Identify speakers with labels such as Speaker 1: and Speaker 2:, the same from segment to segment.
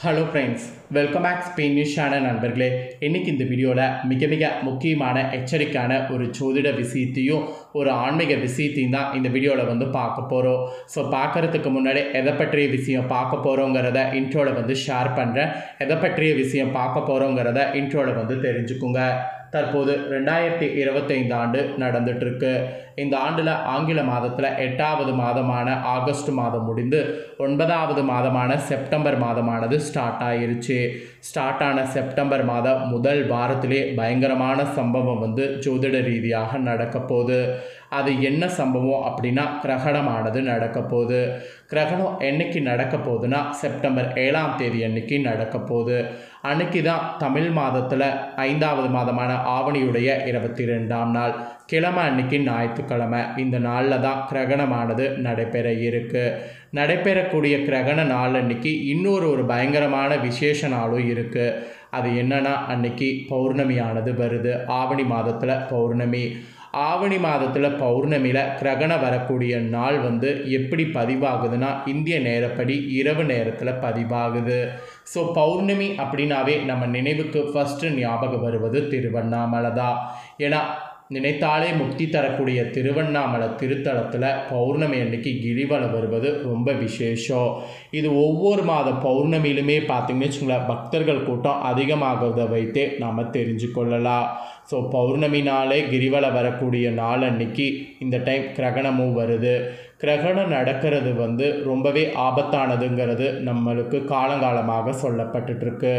Speaker 1: Hello friends, welcome back Spain news channel நண்பர்களே. இன்றைக்கி இந்த வீடியோவில் மிக முக்கியமான எச்சரிக்கையான ஒரு ஜோதிட விஷயத்தையும் ஒரு ஆன்மீக விஷயத்தையும் தான் இந்த வீடியோவில் பார்க்க போகிறோம். ஸோ பார்க்குறதுக்கு முன்னாடி எதை பற்றிய விஷயம் பார்க்க போகிறோங்கிறத இன்ட்ரோவில் ஷேர் பண்ணுறேன். எதை பற்றிய விஷயம் பார்க்க போகிறோங்கிறத இன்ட்ரோவில் தெரிஞ்சுக்குங்க. தற்போது 2025 ஆண்டு நடந்துகிட்ருக்கு. இந்த ஆண்டில் ஆங்கில மாதத்தில் 8வது மாதமான ஆகஸ்ட் மாதம் முடிந்து 9வது மாதமான செப்டம்பர் மாதமானது ஸ்டார்ட் ஆயிருச்சு. ஸ்டார்ட் ஆன செப்டம்பர் மாதம் முதல் வாரத்திலே பயங்கரமான சம்பவம் ஜோதிட ரீதியாக நடக்க போகுது. அது என்ன சம்பவம் அப்படின்னா, கிரகணமானது நடக்க போகுது. கிரகணம் என்னைக்கு நடக்க போகுதுன்னா, செப்டம்பர் 7ஆம் தேதி அன்னைக்கு நடக்க போகுது. அன்னைக்கு தான் தமிழ் மாதத்தில் 5வது மாதமான ஆவணியுடைய 22ஆம் நாள், கிழமை அன்னைக்கு ஞாயிற்றுக்கிழமை. இந்த நாளில் தான் கிரகணமானது நடைபெற இருக்கு. நடைபெறக்கூடிய கிரகண நாள் அன்னைக்கு இன்னொரு பயங்கரமான விசேஷ நாளும் இருக்குது. அது என்னன்னா, அன்னைக்கு பௌர்ணமியானது வருது. ஆவணி மாதத்தில் பௌர்ணமி. ஆவணி மாதத்தில் பௌர்ணமியில் கிரகணம் வரக்கூடிய நாள் எப்படி பதிவாகுதுன்னா, இந்திய நேரப்படி இரவு நேரத்தில் பதிவாகுது. ஸோ பௌர்ணமி அப்படின்னாவே நம்ம நினைவுக்கு ஃபஸ்ட்டு ஞாபகம் வருவது திருவண்ணாமலை தான். ஏன்னா நினைத்தாலே முக்தி தரக்கூடிய திருவண்ணாமலை திருத்தலத்தில் பௌர்ணமி அன்னைக்கு கிரிவலம் வருவது ரொம்ப விசேஷம். இது ஒவ்வொரு மாத பௌர்ணமியிலுமே பார்த்திங்கன்னு வச்சுங்களேன், பக்தர்கள் கூட்டம் அதிகமாகிறத வைத்தே நாம் தெரிஞ்சு கொள்ளலாம். ஸோ பௌர்ணமி நாளே கிரிவலம் வரக்கூடிய நாள் அன்னைக்கு இந்த டைம் கிரகணமும் வருது. கிரகணம் நடக்கிறது ரொம்பவே ஆபத்தானதுங்கிறது நம்மளுக்கு காலங்காலமாக சொல்லப்பட்டுருக்கு.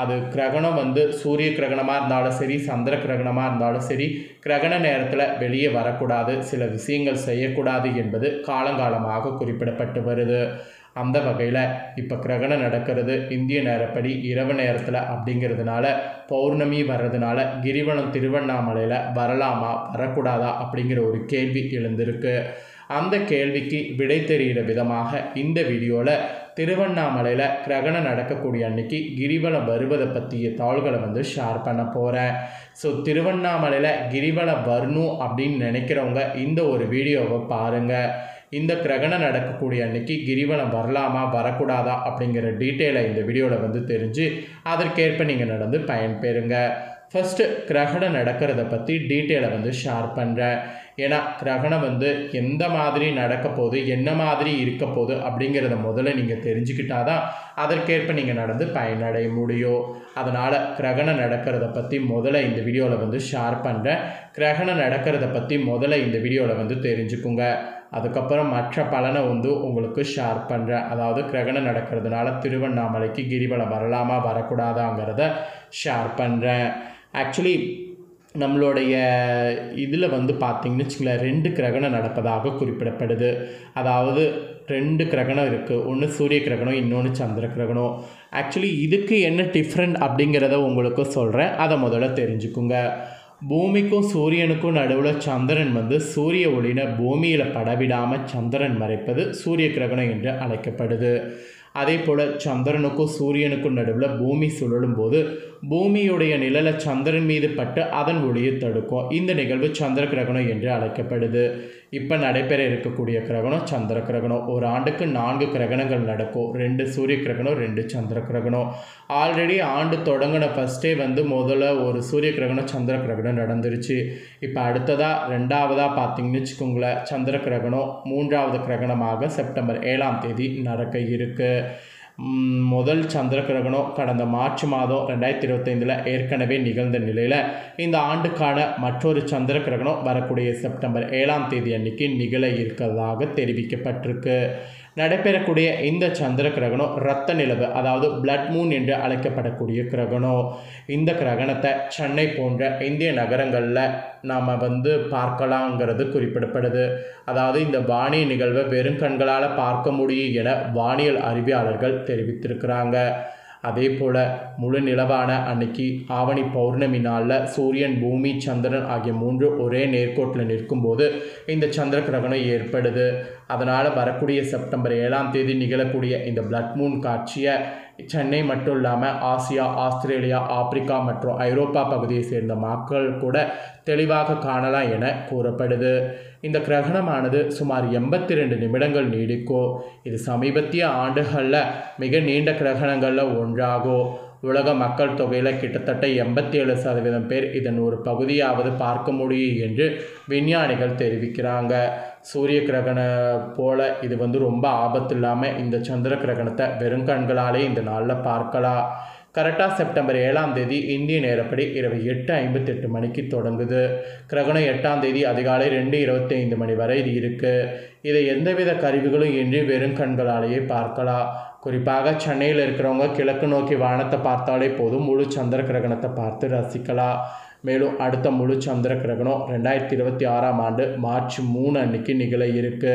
Speaker 1: அது கிரகணம் சூரிய கிரகணமாக இருந்தாலும் சரி, சந்திர கிரகணமாக இருந்தாலும் சரி, கிரகண நேரத்தில் வெளியே வரக்கூடாது, சில விஷயங்கள் செய்யக்கூடாது என்பது காலங்காலமாக குறிப்பிடப்பட்டு வருது. அந்த வகையில் இப்போ கிரகணம் நடக்கிறது இந்திய நேரப்படி இரவு நேரத்தில் அப்படிங்கிறதுனால, பௌர்ணமி வர்றதுனால கிரிவலம் திருவண்ணாமலையில் வரலாமா வரக்கூடாதா அப்படிங்கிற ஒரு கேள்வி எழுந்திருக்கு. அந்த கேள்விக்கு விடை தெரிகிற விதமாக இந்த வீடியோவில் திருவண்ணாமலையில் கிரகணம் நடக்கக்கூடிய அன்னைக்கு கிரிவலம் வருவதை பற்றிய தாள்களை ஷேர் பண்ண போகிறேன். ஸோ திருவண்ணாமலையில் கிரிவலம் வரணும் அப்படின்னு நினைக்கிறவங்க இந்த ஒரு வீடியோவை பாருங்கள். இந்த கிரகணம் நடக்கக்கூடிய அன்னைக்கு கிரிவலம் வரலாமா வரக்கூடாதா அப்படிங்கிற டீட்டெயிலை இந்த வீடியோவில் தெரிஞ்சு அதற்கேற்ப நீங்கள் நடந்து பயன்பெறுங்க. ஃபஸ்ட்டு கிரகணம் நடக்கிறத பற்றி டீட்டெயிலை ஷேர் பண்ணுறேன். ஏன்னா கிரகணம் எந்த மாதிரி நடக்க போகுது, என்ன மாதிரி இருக்க போகுது அப்படிங்கிறத முதல்ல நீங்கள் தெரிஞ்சுக்கிட்டால் தான் அதற்கேற்ப நீங்கள் நடந்து பயனடைய முடியும். அதனால் கிரகணம் நடக்கிறத பற்றி முதல்ல இந்த வீடியோவில் ஷேர் பண்ணுறேன். கிரகணம் நடக்கிறத பற்றி முதல்ல இந்த வீடியோவில் தெரிஞ்சுக்குங்க. அதுக்கப்புறம் மற்ற பலனை உங்களுக்கு ஷேர் பண்ணுறேன். அதாவது கிரகணம் நடக்கிறதுனால திருவண்ணாமலைக்கு கிரிவலம் வரலாமா வரக்கூடாதாங்கிறத ஷேர் பண்ணுறேன். ஆக்சுவலி நம்மளுடைய இதில் பார்த்திங்கன்னு வச்சுங்களேன், 2 கிரகணம் நடப்பதாக குறிப்பிடப்படுது. அதாவது 2 கிரகணம் இருக்குது. ஒன்று சூரிய கிரகணம், இன்னொன்று சந்திர கிரகணம். ஆக்சுவலி இதுக்கு என்ன டிஃப்ரெண்ட் அப்படிங்கிறத உங்களுக்கு சொல்கிறேன், அதை முதல்ல தெரிஞ்சுக்குங்க. பூமிக்கும் சூரியனுக்கும் நடுவில் சந்திரன் சூரிய ஒளினை பூமியில் படவிடாமல் சந்திரன் மறைப்பது சூரிய கிரகணம் என்று அழைக்கப்படுது. அதே போல் சந்திரனுக்கும் சூரியனுக்கும் நடுவில் பூமி சுழலும் போது பூமியுடைய நிழலை சந்திரன் மீது பட்டு அதன் ஒளியை தடுக்கும். இந்த நிகழ்வு சந்திர கிரகணம் என்று அழைக்கப்படுது. இப்போ நடைபெற இருக்கக்கூடிய கிரகணம் சந்திர கிரகணம். ஒரு ஆண்டுக்கு 4 கிரகணங்கள் நடக்கும். 2 சூரிய கிரகணம், 2 சந்திர கிரகணம். ஆல்ரெடி ஆண்டு தொடங்கின ஃபஸ்ட்டே முதல்ல ஒரு சூரிய கிரகணம் சந்திர கிரகணம் நடந்துருச்சு. இப்போ அடுத்ததாக 2வதாக பார்த்திங்கன்னு வச்சுக்கோங்களேன், சந்திர கிரகணம் 3வது கிரகணமாக செப்டம்பர் 7ஆம் தேதி நடக்க இருக்குது. முதல் சந்திர கிரகணம் கடந்த மார்ச் மாதம் 2025 ஏற்கனவே நிகழ்ந்த நிலையில் இந்த ஆண்டுக்கான மற்றொரு சந்திர கிரகணம் வரக்கூடிய செப்டம்பர் 7ஆம் தேதி அன்னைக்கு நிகழ இருக்கிறதாக தெரிவிக்கப்பட்டிருக்கு. நடைபெறக்கூடிய இந்த சந்திர கிரகணம் இரத்த நிலவு, அதாவது பிளட் மூன் என்று அழைக்கப்படக்கூடிய கிரகணம். இந்த கிரகணத்தை சென்னை போன்ற இந்திய நகரங்களில் நாம் பார்க்கலாங்கிறது குறிப்பிடப்படுது. அதாவது இந்த வானிய நிகழ்வை வெறும் கண்களால் பார்க்க முடியும் என வானியல் அறிவியலாளர்கள் தெரிவித்திருக்கிறாங்க. அதே போல் முழு நிலவான அன்னைக்கு ஆவணி பௌர்ணமி நாளில் சூரியன், பூமி, சந்திரன் ஆகிய 3 ஒரே நேர்கோட்டில் நிற்கும்போது இந்த சந்திர கிரகணம் ஏற்படுது. அதனால் வரக்கூடிய செப்டம்பர் 7ஆம் தேதி நிகழக்கூடிய இந்த பிளட் மூன் காட்சியை சென்னை மட்டும் இல்லாமல் ஆசியா, ஆஸ்திரேலியா, ஆப்பிரிக்கா மற்றும் ஐரோப்பா பகுதியை சேர்ந்த மக்கள் கூட தெளிவாக காணலாம் என கூறப்படுது. இந்த கிரகணமானது சுமார் 82 நிமிடங்கள் நீடிக்கும். இது சமீபத்திய ஆண்டுகளில் மிக நீண்ட கிரகணங்களில் ஒன்றாகும். உலக மக்கள் தொகையில் கிட்டத்தட்ட 87% பேர் இதன் ஒரு பகுதியாவது பார்க்க முடியும் என்று விஞ்ஞானிகள் தெரிவிக்கிறாங்க. சூரிய கிரகணம் போல் இது ரொம்ப ஆபத்து இல்லாமல் இந்த சந்திர கிரகணத்தை வெறும் கண்களாலே இந்த நாளில் பார்க்கலாம். கரெக்டாக செப்டம்பர் 7ஆம் தேதி இந்திய நேரப்படி இரவு 8:58 மணிக்கு தொடங்குது. கிரகணம் 8ஆம் தேதி அதிகாலை 2:25 மணி வரை இது இருக்குது. இதை எந்தவித கருவிகளும் இன்றி வெறும் கண்களாலேயே பார்க்கலாம். குறிப்பாக சென்னையில் இருக்கிறவங்க கிழக்கு நோக்கி வானத்தை பார்த்தாலே போதும் முழு சந்திர கிரகணத்தை பார்த்து ரசிக்கலாம். மேலும் அடுத்த முழு சந்திர கிரகணம் 2026ஆம் ஆண்டு மார்ச் 3 அன்னைக்கு நிகழ இருக்கு.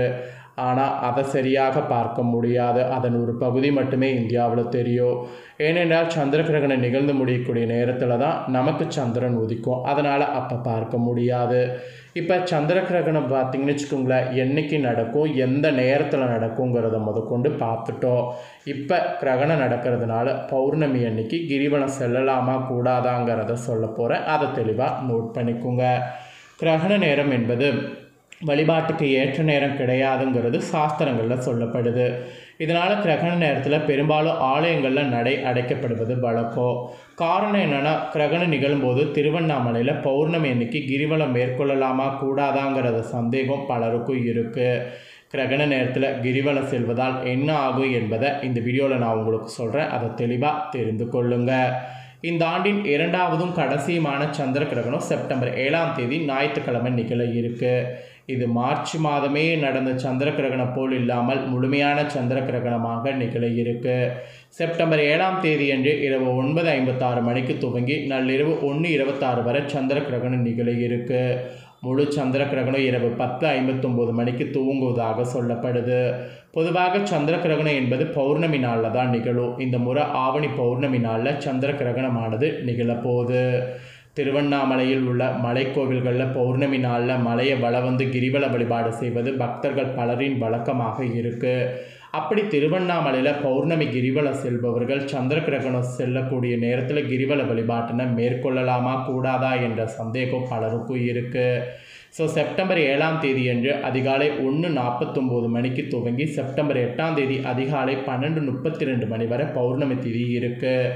Speaker 1: ஆனால் அதை சரியாக பார்க்க முடியாது. அதன் ஒரு பகுதி மட்டுமே இந்தியாவில் தெரியும். ஏனென்றால் சந்திர கிரகணம் நிகழ்ந்து முடியக்கூடிய நேரத்தில் தான் நமக்கு சந்திரன் உதிக்கும். அதனால் அப்போ பார்க்க முடியாது. இப்போ சந்திர கிரகணம் பார்த்திங்கன்னு வச்சுக்கோங்களேன், என்றைக்கு நடக்கும், எந்த நேரத்தில் நடக்குங்கிறத முதற்கொண்டு பார்த்துட்டோம். இப்போ கிரகணம் நடக்கிறதுனால பௌர்ணமி அன்னைக்கு கிரிவலம் செல்லலாமா கூடாதாங்கிறத சொல்ல போகிறேன். அதை தெளிவாக நோட் பண்ணிக்கோங்க. கிரகண நேரம் என்பது வழிபாட்டுக்கு ஏற்ற நேரம் கிடையாதுங்கிறது சாஸ்திரங்களில் சொல்லப்படுது. இதனால் கிரகண நேரத்தில் பெரும்பாலும் ஆலயங்களில் நடை அடைக்கப்படுவது வழக்கம். காரணம் என்னென்னா, கிரகணம் நிகழும்போது திருவண்ணாமலையில் பௌர்ணமி அன்னைக்கு கிரிவலம் மேற்கொள்ளலாமா கூடாதாங்கிறத சந்தேகம் பலருக்கும் இருக்குது. கிரகண நேரத்தில் கிரிவலம் செல்வதால் என்ன ஆகும் என்பதை இந்த வீடியோவில் நான் உங்களுக்கு சொல்கிறேன். அதை தெளிவாக தெரிந்து கொள்ளுங்கள். இந்த ஆண்டின் 2வதும் கடைசியுமான சந்திர கிரகணம் செப்டம்பர் 7ஆம் தேதி ஞாயிற்றுக்கிழமை நிகழ இருக்கு. இது மார்ச் மாதமே நடந்த சந்திர கிரகணம் போல் இல்லாமல் முழுமையான சந்திர கிரகணமாக நிகழ இருக்கு. செப்டம்பர் 7ஆம் தேதி அன்று இரவு 9:56 மணிக்கு துவங்கி நள்ளிரவு 1:26 வரை சந்திர கிரகணம் நிகழ இருக்கு. முழு சந்திர கிரகணம் இரவு 10:59 மணிக்கு துவங்குவதாக சொல்லப்படுது. பொதுவாக சந்திர கிரகணம் என்பது பௌர்ணமி நாளில் தான் நிகழும். இந்த முறை ஆவணி பௌர்ணமி நாளில் சந்திர கிரகணமானது நிகழப்போகுது. திருவண்ணாமலையில் உள்ள மலைக்கோவில்களில் பௌர்ணமி நாளில் மலையை வலம் கிரிவல வழிபாடு செய்வது பக்தர்கள் பலரின் வழக்கமாக இருக்குது. அப்படி திருவண்ணாமலையில் பௌர்ணமி கிரிவலம் செல்பவர்கள் சந்திர கிரகணம் செல்லக்கூடிய நேரத்தில் கிரிவல வழிபாட்டினை மேற்கொள்ளலாமா கூடாதா என்ற சந்தேகம் பலருக்கும் இருக்குது. ஸோ செப்டம்பர் 7ஆம் தேதி அன்று அதிகாலை 1:49 மணிக்கு துவங்கி செப்டம்பர் 8ஆம் தேதி அதிகாலை 12:32 மணி வரை பௌர்ணமி திதி இருக்குது.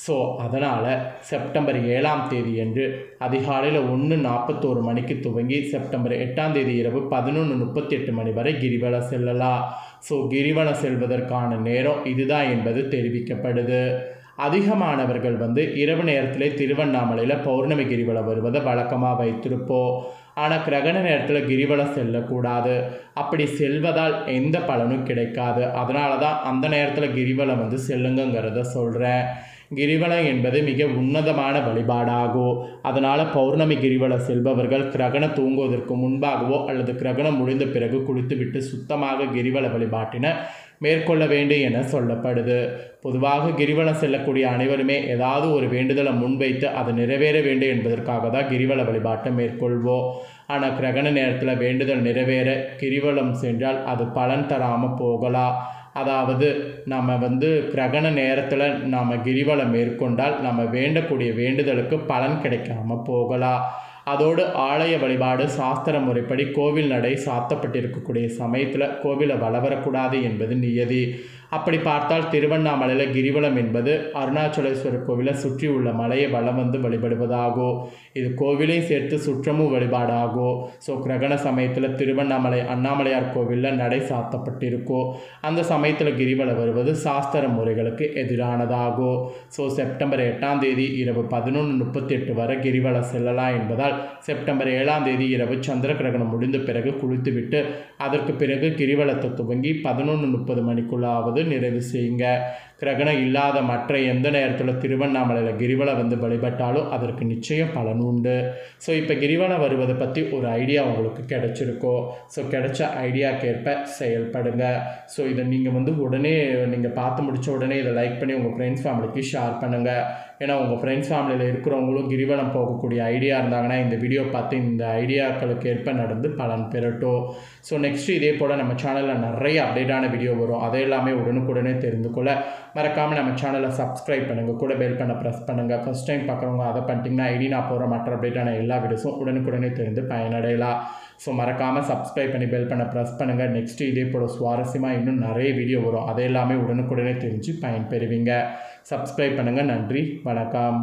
Speaker 1: ஸோ அதனால் செப்டம்பர் 7ஆம் தேதி அன்று அதிகாலையில் 1:41 மணிக்கு துவங்கி செப்டம்பர் 8ஆம் தேதி இரவு 11:38 மணி வரை கிரிவலம் செல்லலாம். ஸோ கிரிவலம் செல்வதற்கான நேரம் இதுதான் என்பது தெரிவிக்கப்படுது. அதிகமானவர்கள் இரவு நேரத்திலே திருவண்ணாமலையில் பௌர்ணமி கிரிவலம் வருவதை வழக்கமாக வைத்திருப்போம். ஆனால் கிரகண நேரத்தில் கிரிவலம் செல்லக்கூடாது. அப்படி செல்வதால் எந்த பலனும் கிடைக்காது. அதனால தான் அந்த நேரத்தில் கிரிவலம் செல்லுங்கிறத சொல்கிறேன். கிரிவலம் என்பது மிக உன்னதமான வழிபாடாகும். அதனால் பௌர்ணமி கிரிவலம் செல்பவர்கள் கிரகணம் தூங்குவதற்கு முன்பாகவோ அல்லது கிரகணம் முடிந்த பிறகு குளித்துவிட்டு சுத்தமாக கிரிவல வழிபாட்டினை மேற்கொள்ள வேண்டும் என சொல்லப்படுது. பொதுவாக கிரிவலம் செல்லக்கூடிய அனைவருமே ஏதாவது ஒரு வேண்டுதலை முன்வைத்து அது நிறைவேற வேண்டும் என்பதற்காக தான் கிரிவல வழிபாட்டை மேற்கொள்வோம். ஆனால் கிரகண நேரத்தில் வேண்டுதல் நிறைவேற கிரிவலம் சென்றால் அது பலன் தராமல் போகலாம். அதாவது நம்ம கிரகண நேரத்தில் நாம் கிரிவலம் மேற்கொண்டால் நம்ம வேண்டக்கூடிய வேண்டுதலுக்கு பலன் கிடைக்காம போகலாம். அதோடு ஆலய வழிபாடு சாஸ்திர முறைப்படி கோவில் நடை சாத்தப்பட்டிருக்கக்கூடிய சமயத்தில் கோவிலை வளவரக்கூடாது என்பது நியதி. அப்படி பார்த்தால் திருவண்ணாமலையில் கிரிவலம் என்பது அருணாச்சலேஸ்வரர் கோவிலை சுற்றி உள்ள மலையை வலம் வழிபடுவதாகும். இது கோவிலையும் சேர்த்து சுற்றமும் வழிபாடாகும். ஸோ கிரகண சமயத்தில் திருவண்ணாமலை அண்ணாமலையார் கோவிலில் நடை சாத்தப்பட்டிருக்கும். அந்த சமயத்தில் கிரிவலம் வருவது சாஸ்திர முறைகளுக்கு எதிரானதாகும். ஸோ செப்டம்பர் 8ஆம் தேதி இரவு 11:38 வரை கிரிவலம் செல்லலாம் என்பதால் செப்டம்பர் 7ஆம் தேதி இரவு சந்திர கிரகணம் முடிந்த பிறகு குளித்துவிட்டு அதற்கு பிறகு கிரிவலத்தை துவங்கி 11:30 மணிக்குள்ளாவது நிறைவு செய்யுங்க. கிரகணம் இல்லாத மற்ற எந்த நேரத்தில் திருவண்ணாமலையில் கிரிவலம் வழிபட்டாலும் அதற்கு நிச்சயம் பலன் உண்டு. ஸோ இப்போ கிரிவலம் வருவதை பற்றி ஒரு ஐடியா உங்களுக்கு கிடைச்சிருக்கோ. ஸோ கிடைச்ச ஐடியாக்கேற்ப செயல்படுங்க. ஸோ இதை நீங்கள் உடனே நீங்கள் பார்த்து முடித்த உடனே இதை லைக் பண்ணி உங்கள் ஃப்ரெண்ட்ஸ் ஃபேமிலிக்கு ஷேர் பண்ணுங்கள். ஏன்னா உங்கள் ஃப்ரெண்ட்ஸ் ஃபேமிலியில் இருக்கிறவங்களும் கிரிவலம் போகக்கூடிய ஐடியா இருந்தாங்கன்னா இந்த வீடியோ பார்த்து இந்த ஐடியாக்களுக்கு ஏற்ப நடந்து பலன் பெறட்டும். ஸோ நெக்ஸ்ட்டு இதே போல் நம்ம சேனலில் நிறைய அப்டேட்டான வீடியோ வரும். அதை எல்லாமே உடனுக்குடனே தெரிந்து கொள்ள மறக்காமல் நம்ம சேனலை சப்ஸ்கிரைப் பண்ணுங்கள், கூட பெல் பண்ண ப்ரெஸ் பண்ணுங்கள். ஃபஸ்ட் டைம் பார்க்குறவங்க அதை பண்ணிட்டீங்கன்னா ஐடி நான் போகிற மற்ற அப்டேட்டான எல்லா வீடியோஸும் உடனுக்குடனே தெரிந்து பயனடையலாம். ஸோ மறக்காமல் சப்ஸ்கிரைப் பண்ணி பெல் பண்ண ப்ரெஸ் பண்ணுங்கள். நெக்ஸ்ட்டு இதே போல் சுவாரஸ்யமாக இன்னும் நிறைய வீடியோ வரும், அதை எல்லாமே உடனுக்குடனே தெரிஞ்சு பயன்பெறுவீங்க. சப்ஸ்கிரைப் பண்ணுங்கள். நன்றி, வணக்கம்.